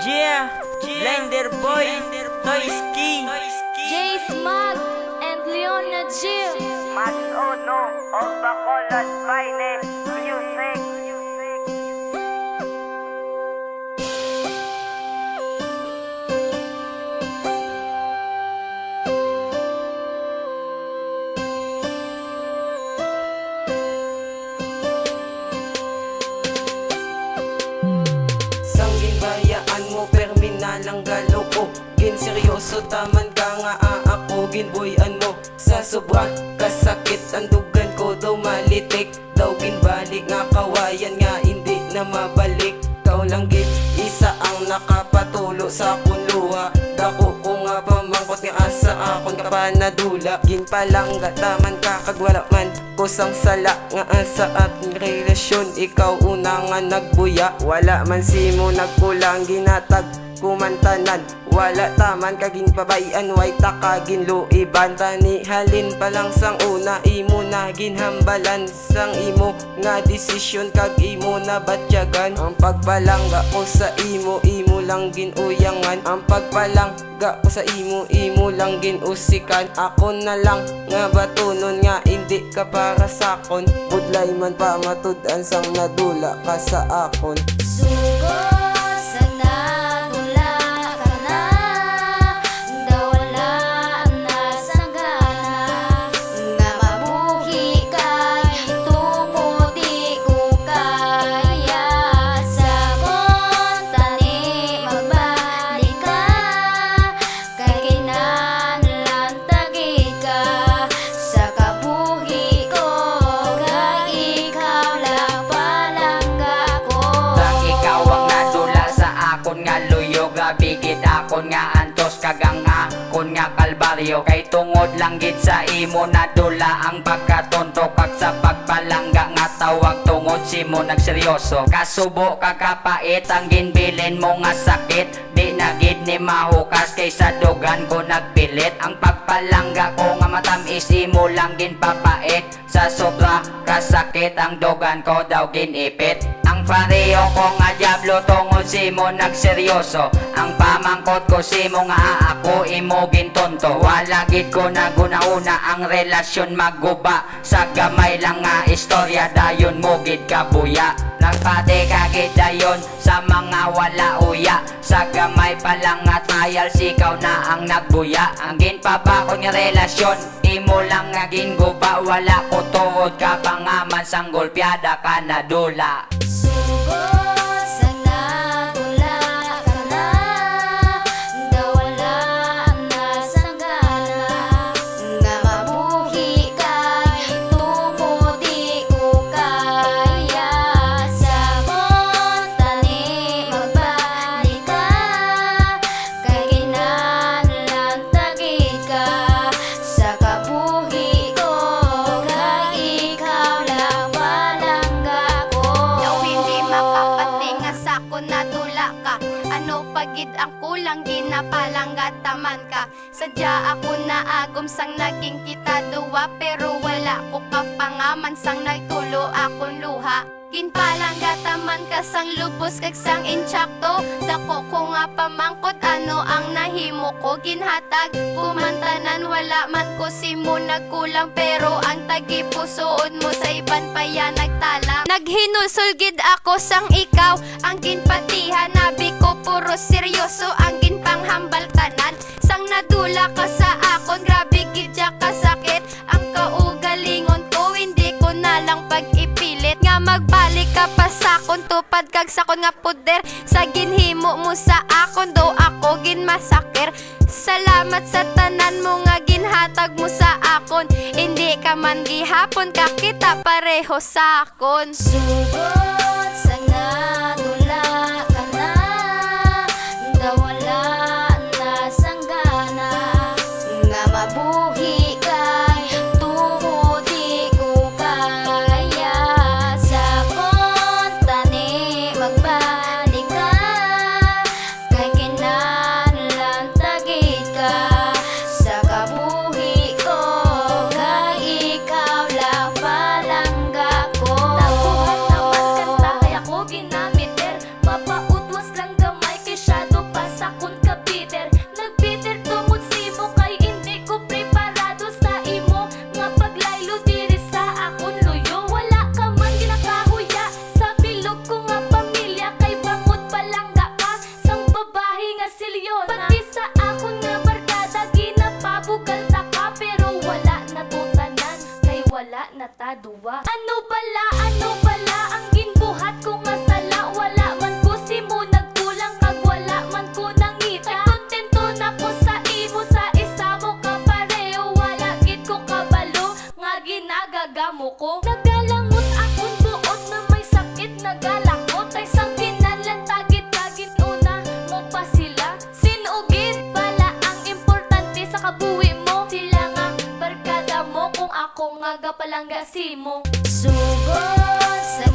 Yeah, Blender Boy, Toys King, Jace Mag and Leona Jill. Mas uno o Bacolod Finest Music. Sangging bayaan mo, perminalang galoko. Gin seryoso, taman ka nga ako, ginboyan mo. Sa sobra kasakit, ang dugan ko daw malitik. Daw ginbalik nga kawayan nga, hindi na mabalik. Kau lang gid, isa ang nakapatulo sa akong luha. Dako ko nga pamangkot nga asa akon kapanadula. Ginpalangga, taman ka kagwala man. Kusang sala nga sa ating relasyon. Ikaw una nga nagbuya, wala man simo nagkulang ginatag kumantanan. Wala taman kaging pabayan, way takagin luiban. Tani halin pa lang sang una, imo na ginhambalan. Sang imo nga desisyon, kag imo na batyagan. Ang pagpalangga ko sa imo, imo lang ginuyangan. Ang pagpalangga ko sa imo, imo lang ginusikan. Ako na lang nga batunon nga, hindi ka para sakon. Budlay man pa matud-an sang nadula ka sa akon. Sugod sa nadula ka na, dawala na sanggana. Nga mabuhi kay tumuti ko kaya. Sa kontani magbalik ka, kay kinahanglan tagid ka. Sa kabuhi ko, kay ikaw lang palangga ko. Lang ikaw ang nadula sa akon nga luyo. Gabigid akon nga antos kagang akon nga kalbaryo. Kay tungod lang gid sa imo nadula ang pagkatonto. Kag sa pagpalangga nga tawag tungod simo nagseryoso. Kasubo kakapait ang ginbilin mo nga sakit. Di na gid ni mahukas kay sa dugan ko nagpilit. Ang pagpalangga ko nga matamis imo lang ginpapait. Sa sobra kasakit ang dugan ko daw ginipit. Ang pareho ko nga diablo tungod simo nagseryoso. Ang pamangkot ko simo nga ako imo gintonto. Wala gid ko nagunauna ang relasyon magguba. Sa gamay lang nga istorya dayon mo gid kabuya. Nagpate ka gid dayon sa mga wala uya. Sa gamay pa lang nga trial sikaw na ang nagbuya. Ang ginpabakon nga relasyon imo lang nga ginguba. Wala ko tuod ka pangaman sang golpyada ka nadula. Sugod sa nadula ka na, dawala na sanggana. Nga mabuhi kay tumuti ko kaya. Sa kontani magbalik ka, kay kinahanglan tagid ka. Sa kabuhi ko, kay ikaw lang palangga ko. Yaw hindi makapatinga sa ko nadula ka. Ano pagid ang kulang ginapalangga taman ka. Sadya ako naagom sang naging kita duwa. Pero wala ko kapangaman sang nagtulo akong luha. Ginpalangga taman ka sang lubos kag sang insyakto. Dako ko nga pamangkot ano ang nahimo ko. Ginhatag kumantanan wala man ko simo nagkulang. Pero ang tagipusood mo sa iban pa yan nagtala. Naghinusol gid ako sang ikaw ang ginpatihan. Nabi ko puro seryoso ang ginpanghambal tanan. Sang nadula ka sa akon, grabe gid ya kasakit. Ang kaugalingon ko hindi ko na lang pag-ipilit. Nga magbalik ka pa sa akon, tupad kag sakon nga puder. Sa ginhimo mo sa akon, do ako ginmasakir. Salamat sa tanan mo nga ginhatag mo sa akon. Hindi ka man gihapon, kakita pareho sa akon. Sugod sa nadula ka na, dawala na sanggana. Nga mabuhi kay tumuti ko kaya. Sa kontani magbalik ka, kay kinahanglan tagid ka. Sa kabuhi ko, kay ikaw lang palangga ko. Nabuhat naman kanta magapalangga simo. Sugod sa